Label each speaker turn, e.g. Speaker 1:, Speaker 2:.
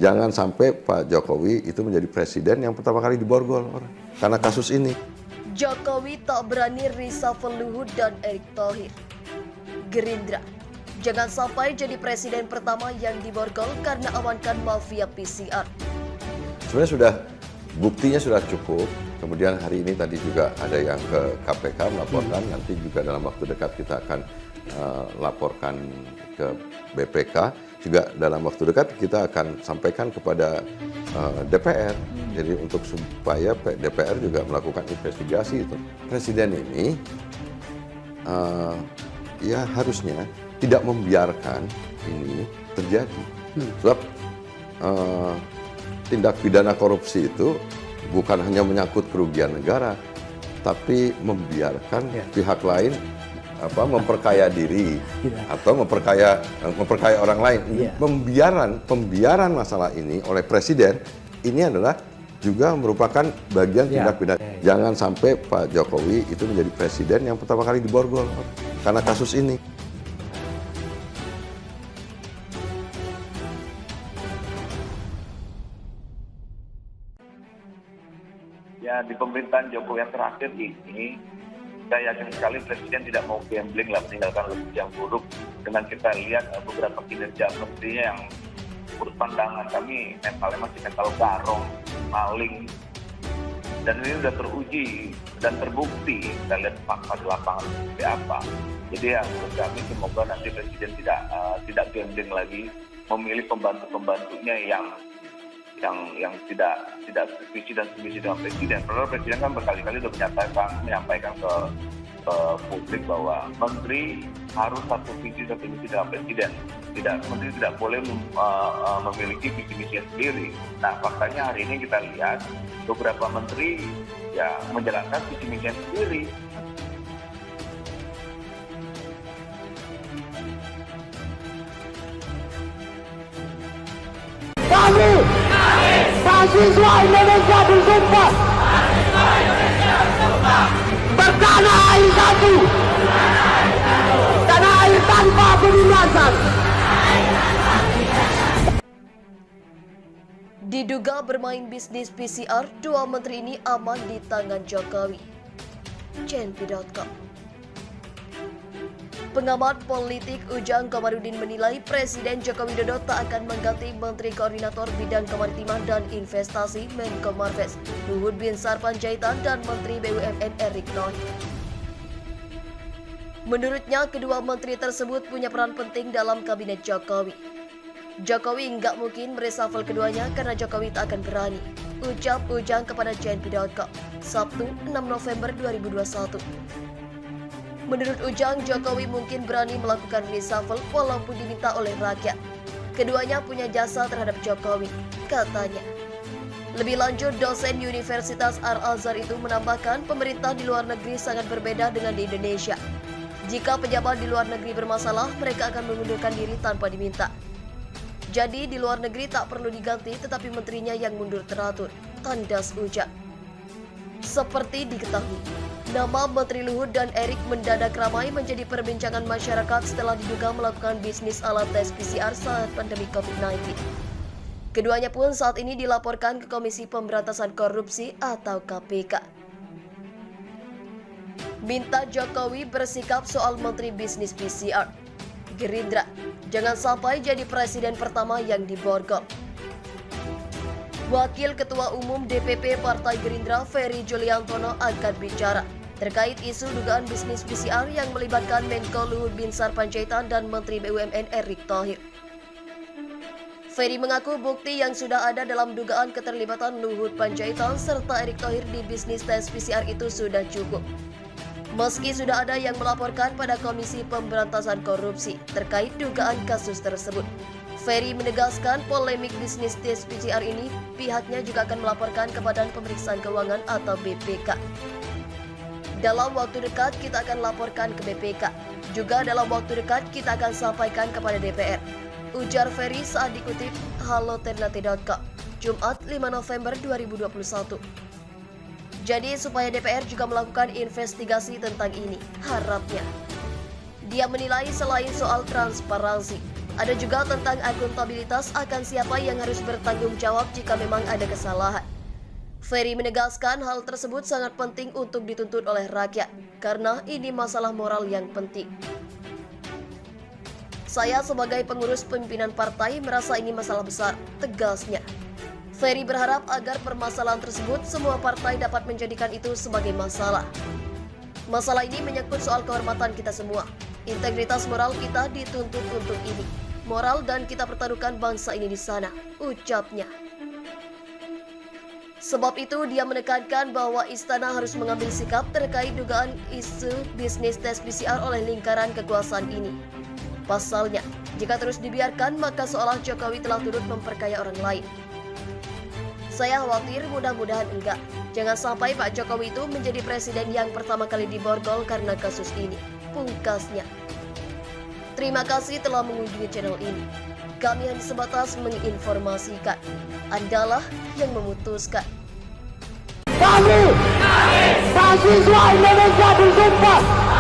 Speaker 1: Jangan sampai Pak Jokowi itu menjadi presiden yang pertama kali diborgol orang karena kasus ini.
Speaker 2: Jokowi tak berani reshuffle Luhut dan Erick Thohir. Gerindra, jangan sampai jadi presiden pertama yang diborgol karena amankan mafia PCR.
Speaker 1: Sebenarnya buktinya sudah cukup. Kemudian hari ini tadi juga ada yang ke KPK melaporkan. Nanti juga dalam waktu dekat kita akan laporkan ke BPK. Juga dalam waktu dekat kita akan sampaikan kepada DPR. Jadi untuk supaya DPR juga melakukan investigasi itu. Presiden ini ya harusnya tidak membiarkan ini terjadi. Sebab tindak pidana korupsi itu bukan hanya menyangkut kerugian negara, tapi membiarkan pihak lain memperkaya diri atau memperkaya orang lain. Pembiaran masalah ini oleh presiden ini adalah juga merupakan bagian tindak pidana. Jangan sampai Pak Jokowi itu menjadi presiden yang pertama kali diborgol karena kasus ini.
Speaker 3: Ya, di pemerintahan Jokowi yang terakhir ini, saya yakin sekali Presiden tidak mau gambling lah, meninggalkan lebih yang buruk. Dengan kita lihat beberapa kinerja menterinya yang menurut pandangan kami mentalnya masih mental garong, maling. Dan ini sudah teruji dan terbukti, kita lihat fakta di lapangan seperti apa. Jadi ya, menurut kami semoga nanti Presiden tidak gambling lagi, memilih pembantu-pembantunya yang tidak visi dan semisi dengan presiden. Padahal presiden kan berkali-kali sudah menyampaikan ke publik bahwa menteri harus satu visi dengan presiden. Menteri tidak boleh memiliki visi misi sendiri. Nah, faktanya hari ini kita lihat beberapa menteri ya menjalankan visi misi sendiri.
Speaker 4: Kami mahasiswa Indonesia bersumpah bertanah air satu, tanah air tanpa penindasan.
Speaker 2: Diduga bermain bisnis PCR, dua menteri ini aman di tangan Jokowi. CNP.com. Pengamat politik Ujang Komarudin menilai Presiden Joko Widodo tak akan mengganti Menteri Koordinator Bidang Kemaritiman dan Investasi Menko Marves, Luhut Binsar Panjaitan dan Menteri BUMN Erick Thohir. Menurutnya, kedua menteri tersebut punya peran penting dalam kabinet Jokowi. Jokowi nggak mungkin mereshuffle keduanya karena Jokowi tak akan berani, ucap Ujang kepada CNP.com, Sabtu 6 November 2021. Menurut Ujang, Jokowi mungkin berani melakukan reshuffle walaupun diminta oleh rakyat. Keduanya punya jasa terhadap Jokowi, katanya. Lebih lanjut, dosen Universitas Al-Azhar itu menambahkan pemerintah di luar negeri sangat berbeda dengan di Indonesia. Jika pejabat di luar negeri bermasalah, mereka akan mengundurkan diri tanpa diminta. Jadi di luar negeri tak perlu diganti, tetapi menterinya yang mundur teratur, tandas Ujang. Seperti diketahui, nama Menteri Luhut dan Erick mendadak ramai menjadi perbincangan masyarakat setelah diduga melakukan bisnis alat tes PCR saat pandemi COVID-19. Keduanya pun saat ini dilaporkan ke Komisi Pemberantasan Korupsi atau KPK. Minta Jokowi bersikap soal Menteri Bisnis PCR. Gerindra, jangan sampai jadi presiden pertama yang diborgol. Wakil Ketua Umum DPP Partai Gerindra Ferry Juliantono angkat bicara terkait isu dugaan bisnis PCR yang melibatkan Menko Luhut Binsar Panjaitan dan Menteri BUMN Erick Thohir. Ferry mengaku bukti yang sudah ada dalam dugaan keterlibatan Luhut Panjaitan serta Erick Thohir di bisnis tes PCR itu sudah cukup. Meski sudah ada yang melaporkan pada Komisi Pemberantasan Korupsi terkait dugaan kasus tersebut, Ferry menegaskan polemik bisnis tes PCR ini pihaknya juga akan melaporkan ke Badan Pemeriksaan Keuangan atau BPK. Dalam waktu dekat kita akan laporkan ke BPK. Juga dalam waktu dekat kita akan sampaikan kepada DPR. Ujar Ferry saat dikutip haloternate.com, Jumat 5 November 2021. Jadi supaya DPR juga melakukan investigasi tentang ini, harapnya. Dia menilai selain soal transparansi, Ada juga tentang akuntabilitas akan siapa yang harus bertanggung jawab jika memang ada kesalahan. Ferry menegaskan hal tersebut sangat penting untuk dituntut oleh rakyat, karena ini masalah moral yang penting. Saya sebagai pengurus pimpinan partai merasa ini masalah besar, tegasnya. Ferry berharap agar permasalahan tersebut semua partai dapat menjadikan itu sebagai masalah. Masalah ini menyangkut soal kehormatan kita semua. Integritas moral kita dituntut untuk ini. Moral dan kita pertaruhkan bangsa ini di sana, ucapnya. Sebab itu dia menekankan bahwa istana harus mengambil sikap terkait dugaan isu bisnis tes PCR oleh lingkaran kekuasaan ini. Pasalnya, jika terus dibiarkan maka seolah Jokowi telah turut memperkaya orang lain. Saya khawatir mudah-mudahan enggak. Jangan sampai Pak Jokowi itu menjadi presiden yang pertama kali diborgol karena kasus ini, pungkasnya. Terima kasih telah mengunjungi channel ini. Kami hanya sebatas menginformasikan. Andalah yang memutuskan.
Speaker 4: Kami, mahasiswa Indonesia bersumpah